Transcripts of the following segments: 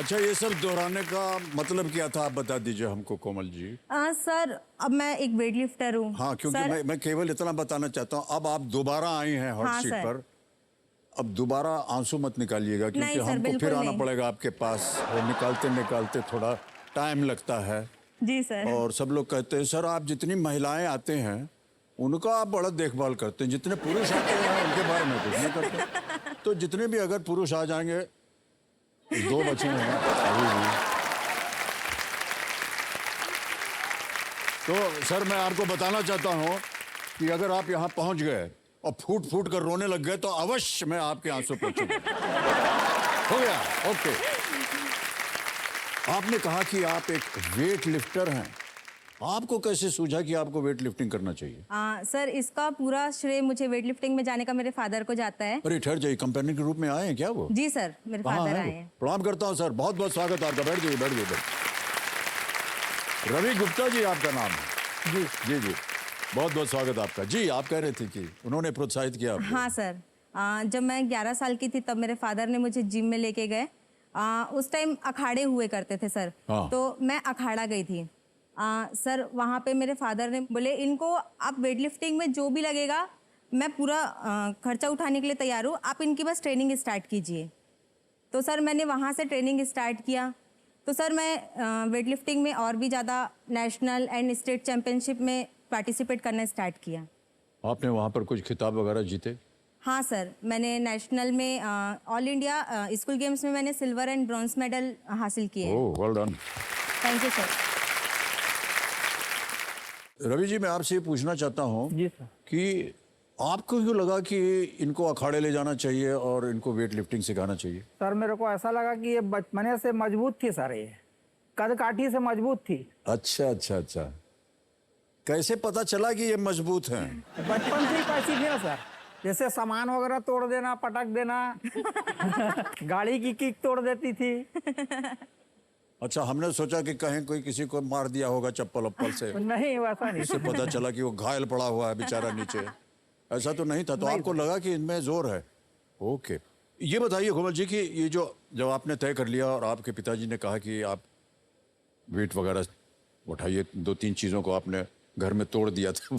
अच्छा, ये सब दोहराने का मतलब क्या था, आप बता दीजिए हमको कोमल जी। सर अब मैं एक वेट लिफ्टर हूँ। हाँ, क्योंकि मैं केवल इतना बताना चाहता हूँ, अब आप दोबारा आई हैं हॉट हाँ, सीट सर। पर। अब दोबारा आंसू मत निकालिएगा, क्योंकि नहीं सर, हमको फिर बिल्कुल आना नहीं। पड़ेगा आपके पास, और निकालते निकालते थोड़ा टाइम लगता है। जी सर। और सब लोग कहते हैं सर, आप जितनी महिलाएं आते हैं उनका आप बड़ा देखभाल करते हैं, जितने पुरुष आते हैं उनके बारे में कुछ नहीं करते। तो जितने भी अगर पुरुष आ जाएंगे, 2 बचे हैं अभी भी। तो सर, मैं आपको बताना चाहता हूं कि अगर आप यहां पहुंच गए और फूट फूट कर रोने लग गए तो अवश्य मैं आपके आंसू पोंछूंगा। हो गया? ओके। आपने कहा कि आप एक वेट लिफ्टर हैं। आपको कैसे सूझा कि आपको वेट लिफ्टिंग करना चाहिए? सर इसका पूरा श्रेय मुझे वेट लिफ्टिंग में जाने का मेरे फादर को जाता है। अरे ठहर जाइए, कंपेनियन के रूप में आए हैं क्या वो? जी सर, मेरे कहाँ फादर हैं आए वो? हैं। प्रणाम करता हूँ सर, बहुत बहुत स्वागत आपका। बैठ जाइए, बैठ जाइए। रवि गुप्ता जी आपका नाम है? जी जी जी, बहुत बहुत स्वागत आपका। जी, आप कह रहे थे कि उन्होंने प्रोत्साहित किया आपको। हाँ सर, जब मैं 11 साल की थी तब मेरे फादर ने मुझे जिम में लेके गए। उस टाइम अखाड़े हुए करते थे सर। हाँ। तो मैं अखाड़ा गई थी। सर वहाँ पे मेरे फादर ने बोले, इनको आप वेट लिफ्टिंग में जो भी लगेगा मैं पूरा खर्चा उठाने के लिए तैयार हूँ, आप इनकी बस ट्रेनिंग स्टार्ट कीजिए। तो सर मैंने वहाँ से ट्रेनिंग स्टार्ट किया। तो सर मैं वेट लिफ्टिंग में और भी ज़्यादा नेशनल एंड स्टेट चैम्पियनशिप में पार्टिसिपेट करना स्टार्ट किया। आपने वहाँ पर कुछ खिताब वगैरह जीते? हाँ सर, मैंने नेशनल में ऑल इंडिया स्कूल गेम्स में मैंने सिल्वर एंड ब्रॉन्ज मेडल हासिल किए हैं। Oh, well done. Thank you sir. Ravi ji, मैं आपसे ये पूछना चाहता हूँ जी सर। कि आपको क्यों लगा कि इनको अखाड़े ले जाना चाहिए और इनको वेट लिफ्टिंग सिखाना चाहिए? सर मेरे को ऐसा लगा कि ये बचपने से मजबूत थी सर, ये कद काठी से मजबूत थी। अच्छा अच्छा अच्छा, कैसे पता चला कि ये मजबूत हैं? बचपन से ही कैसी थी ना सर, जैसे सामान वगैरह तोड़ देना, पटक देना गाड़ी की किक तोड़ देती थी। अच्छा, हमने सोचा कि कहीं कोई किसी को मार दिया होगा चप्पल वप्पल से, नहीं वैसा नहीं। उससे पता चला कि वो घायल पड़ा हुआ है बेचारा नीचे। ऐसा तो नहीं था? तो नहीं आपको लगा कि इनमें जोर है। ओके। ये बताइए कोमल जी कि ये जो जब आपने तय कर लिया और आपके पिताजी ने कहा कि आप वेट वगैरह उठाइए, 2-3 चीज़ों को आपने घर में तोड़ दिया था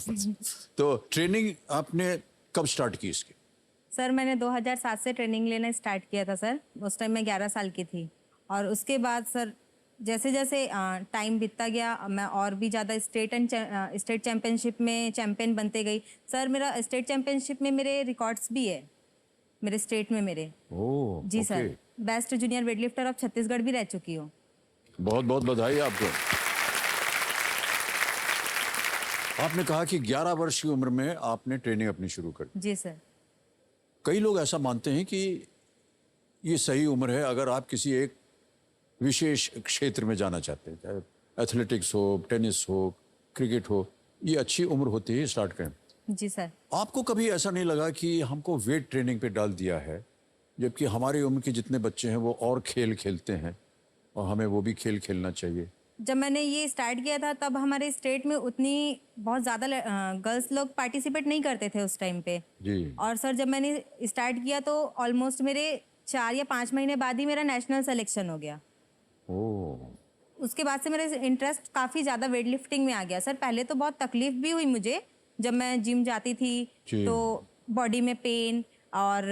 तो ट्रेनिंग आपने कब स्टार्ट की इसकी? सर मैंने 2007 से ट्रेनिंग लेना स्टार्ट किया था सर। उस टाइम मैं 11 साल की थी। और उसके बाद सर जैसे जैसे टाइम बीतता गया मैं और भी ज़्यादा स्टेट चैम्पियनशिप में चैम्पियन बनते गई। सर मेरा स्टेट चैम्पियनशिप में मेरे रिकॉर्ड्स भी है, मेरे स्टेट में मेरे। ओह जी okay. Sir, best junior weight lifter of Chhattisgarh भी रह चुकी हूँ। बहुत बहुत बधाई आपको। आपने कहा कि 11 वर्ष की उम्र में आपने ट्रेनिंग अपनी शुरू कर दी। जी सर। कई लोग ऐसा मानते हैं कि ये सही उम्र है अगर आप किसी एक विशेष क्षेत्र में जाना चाहते हैं, चाहे एथलेटिक्स हो, टेनिस हो, क्रिकेट हो, ये अच्छी उम्र होती है स्टार्ट करें। जी सर। आपको कभी ऐसा नहीं लगा कि हमको वेट ट्रेनिंग पे डाल दिया है, जबकि हमारी उम्र के जितने बच्चे हैं वो और खेल खेलते हैं और हमें वो भी खेल खेलना चाहिए? जब मैंने ये स्टार्ट किया था तब हमारे स्टेट में उतनी बहुत ज़्यादा गर्ल्स लोग पार्टिसिपेट नहीं करते थे उस टाइम पे। जी। और सर जब मैंने स्टार्ट किया तो ऑलमोस्ट मेरे 4 या 5 महीने बाद ही मेरा नेशनल सिलेक्शन हो गया। ओह। उसके बाद से मेरा इंटरेस्ट काफ़ी ज़्यादा वेट लिफ्टिंग में आ गया सर। पहले तो बहुत तकलीफ भी हुई मुझे, जब मैं जिम जाती थी तो बॉडी में पेन और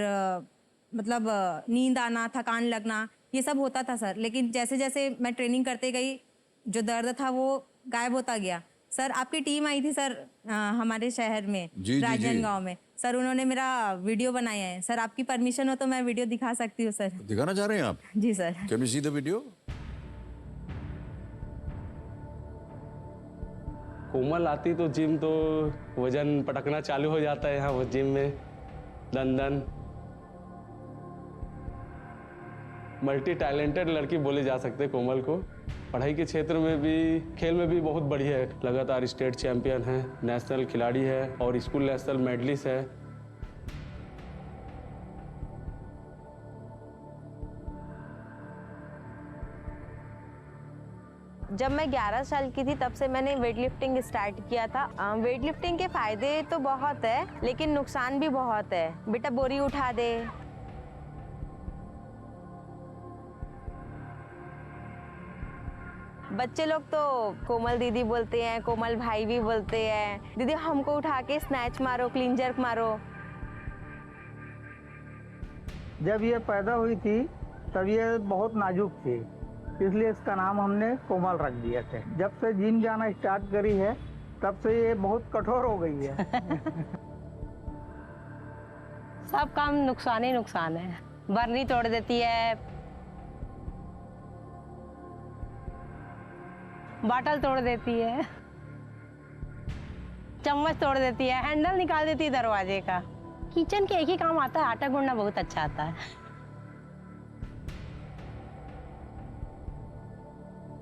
मतलब नींद आना, थकान लगना, ये सब होता था सर। लेकिन जैसे जैसे मैं ट्रेनिंग करते गई जो दर्द था वो गायब होता गया। सर आपकी टीम आई थी सर हमारे शहर में, राजनांदगांव में। सर उन्होंने मेरा वीडियो बनाया है। सर आपकी परमिशन हो तो मैं वीडियो दिखा सकती हूँ सर। दिखाना चाह रहे हैं आप? जी sir. Can we see the video? Komal आती तो जिम तो वजन पटकना चालू हो जाता है यहाँ वो जिम में। दन मल्टी टैलेंटेड लड़की बोली जा सकते हैं कोमल को। पढ़ाई के क्षेत्र में भी, खेल में भी बहुत बढ़िया है। लगातार स्टेट चैंपियन है, नेशनल खिलाड़ी है और स्कूल नेशनल मेडलिस्ट है। जब मैं 11 साल की थी तब से मैंने वेट लिफ्टिंग स्टार्ट किया था। वेट लिफ्टिंग के फायदे तो बहुत है लेकिन नुकसान भी बहुत है। बेटा बोरी उठा दे, बच्चे लोग तो कोमल दीदी बोलते हैं, कोमल भाई भी बोलते हैं, दीदी हमको उठा के स्नैच मारो, क्लीन जर्क मारो। जब ये पैदा हुई थी तब ये बहुत नाजुक थी, इसलिए इसका नाम हमने कोमल रख दिया था। जब से जिम जाना स्टार्ट करी है तब से ये बहुत कठोर हो गई है। सब काम नुकसान ही नुकसान है। बर्नी तोड़ देती है, बाटल तोड़ देती है, चम्मच तोड़ देती है, हैंडल निकाल देती है दरवाजे का। किचन के एक ही काम आता है, आटा गूंदना बहुत अच्छा आता है।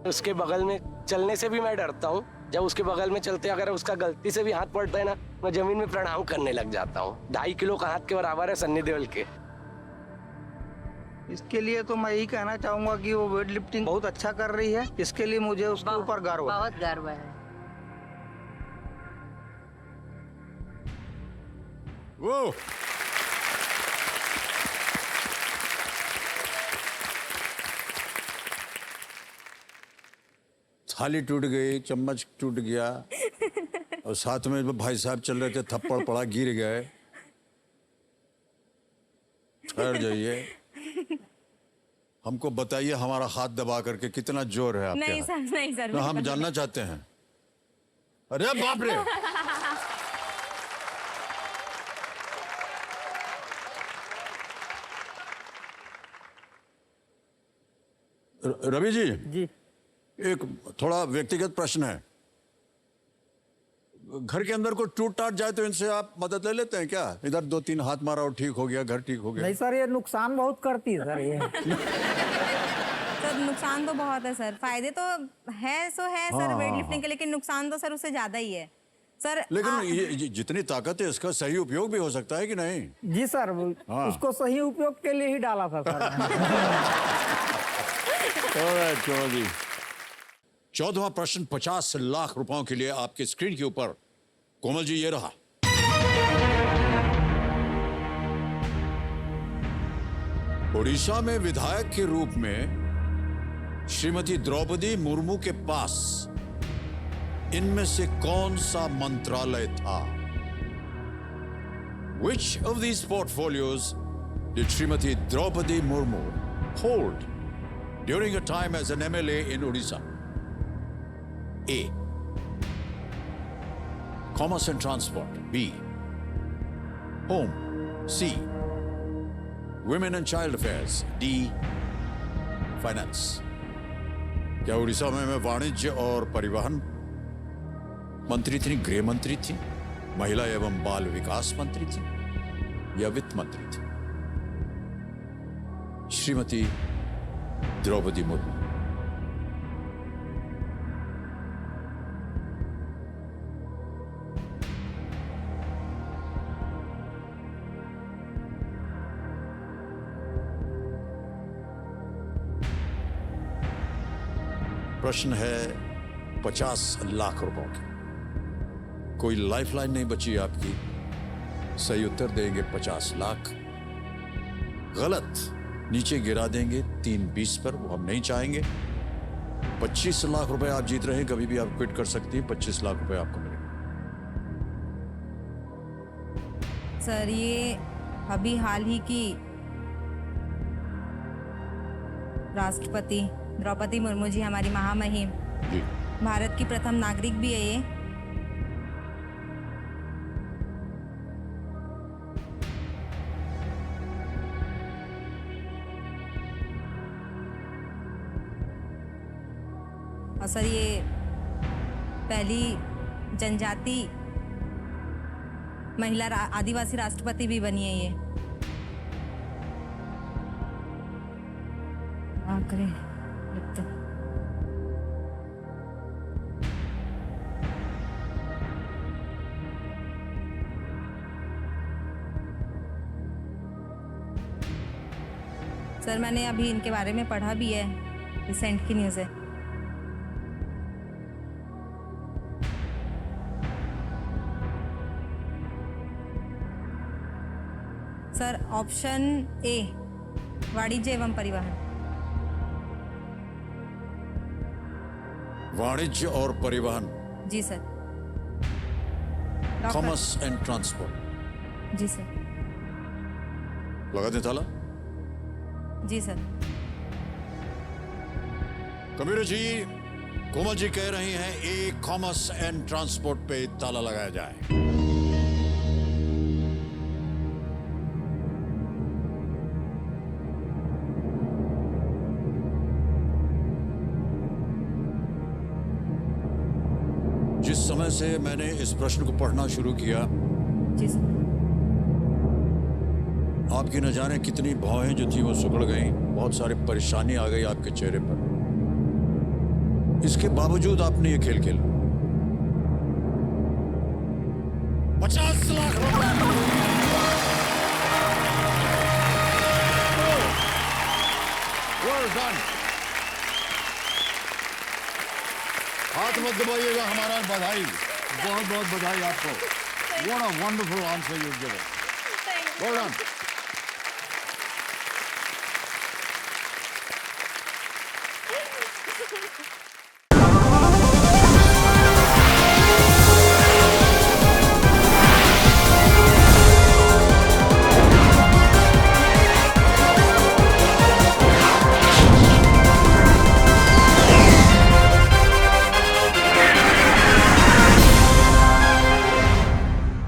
उसके बगल में चलने से भी मैं डरता हूँ। जब उसके बगल में चलते अगर उसका गलती से भी हाथ पड़ता है ना, मैं जमीन में प्रणाम करने लग जाता हूँ। 2.5 किलो का हाथ के बराबर है सन्नी देओल के। इसके लिए तो मैं यही कहना चाहूंगा कि वो वेट लिफ्टिंग बहुत अच्छा कर रही है। इसके लिए मुझे उसके ऊपर गर्व है। बहुत गर्व है। वो थाली टूट गई, चम्मच टूट गया और साथ में जो भाई साहब चल रहे थे थप्पड़ पड़ा, गिर गए। ठहर जाइए, हमको बताइए हमारा हाथ दबा करके कितना जोर है आपके नहीं हाथ? सर, नहीं सर, ना, हम जानना चाहते हैं। अरे बाप रे, रवि जी जी एक थोड़ा व्यक्तिगत प्रश्न है। घर के अंदर को टूट टाट जाए तो इनसे आप मदद ले लेते हैं क्या? इधर 2-3 हाथ मारा और ठीक हो गया, घर ठीक हो गया। नहीं सर, ये नुकसान बहुत करती है सर ये। सर नुकसान तो बहुत है सर, फायदे तो है सो है सर वेट लिफ्टिंग के, लेकिन नुकसान तो सर उससे ज्यादा ही है सर। लेकिन ये जितनी ताकत है इसका सही उपयोग भी हो सकता है कि नहीं? जी सर, हाँ। उसको सही उपयोग के लिए ही डाला था सर। Alright, जी 14वां प्रश्न 50 लाख रुपयों के लिए आपके स्क्रीन के ऊपर। कोमल जी ये रहा। ओडिशा में विधायक के रूप में श्रीमती द्रौपदी मुर्मू के पास इनमें से कौन सा मंत्रालय था? Which of these portfolios did Srimati Draupadi Murmu hold during her time as an MLA in Odisha? A. Commerce and Transport. B. Home. C. Women and Child Affairs. D. Finance. क्या उड़ीसा में वाणिज्य और परिवहन मंत्री थी, गृह मंत्री थी, महिला एवं बाल विकास मंत्री थी या वित्त मंत्री थी? श्रीमती द्रौपदी मुर्मू। प्रश्न है 50 लाख रुपयों की। कोई लाइफलाइन नहीं बची आपकी। सही उत्तर देंगे 50 लाख, गलत नीचे गिरा देंगे 3-20 पर, वो हम नहीं चाहेंगे। 25 लाख रुपए आप जीत रहे हैं, कभी भी आप क्विट कर सकती हैं। 25 लाख रुपए आपको मिलेंगे। सर ये अभी हाल ही की राष्ट्रपति द्रौपदी मुर्मू जी, हमारी महामहिम, जी भारत की प्रथम नागरिक भी है ये। और सर ये पहली जनजाति महिला आदिवासी राष्ट्रपति भी बनी है ये। आखिरी लिखते। सर मैंने अभी इनके बारे में पढ़ा भी है, रिसेंट की न्यूज़ है। सर ऑप्शन ए वाणिज्य एवं परिवहन। वाणिज्य और परिवहन, जी sir. Doctor. Commerce and transport. जी सर। लगा दें ताला। जी सर। कबीर जी, कोमल जी कह रही हैं ए कॉमर्स एंड ट्रांसपोर्ट पे ताला लगाया जाए। जिस समय से मैंने इस प्रश्न को पढ़ना शुरू किया, जी सर। आपकी न जाने कितनी भौहें जो थी वो सुकड़ गईं, बहुत सारी परेशानी आ गई आपके चेहरे पर। इसके बावजूद आपने ये खेल खेला। 50 लाख रुपए। Well done. हाथ मत दबाइएगा, हमारा बधाई, बहुत बहुत बधाई आपको। What a wonderful answer you've given. Well done.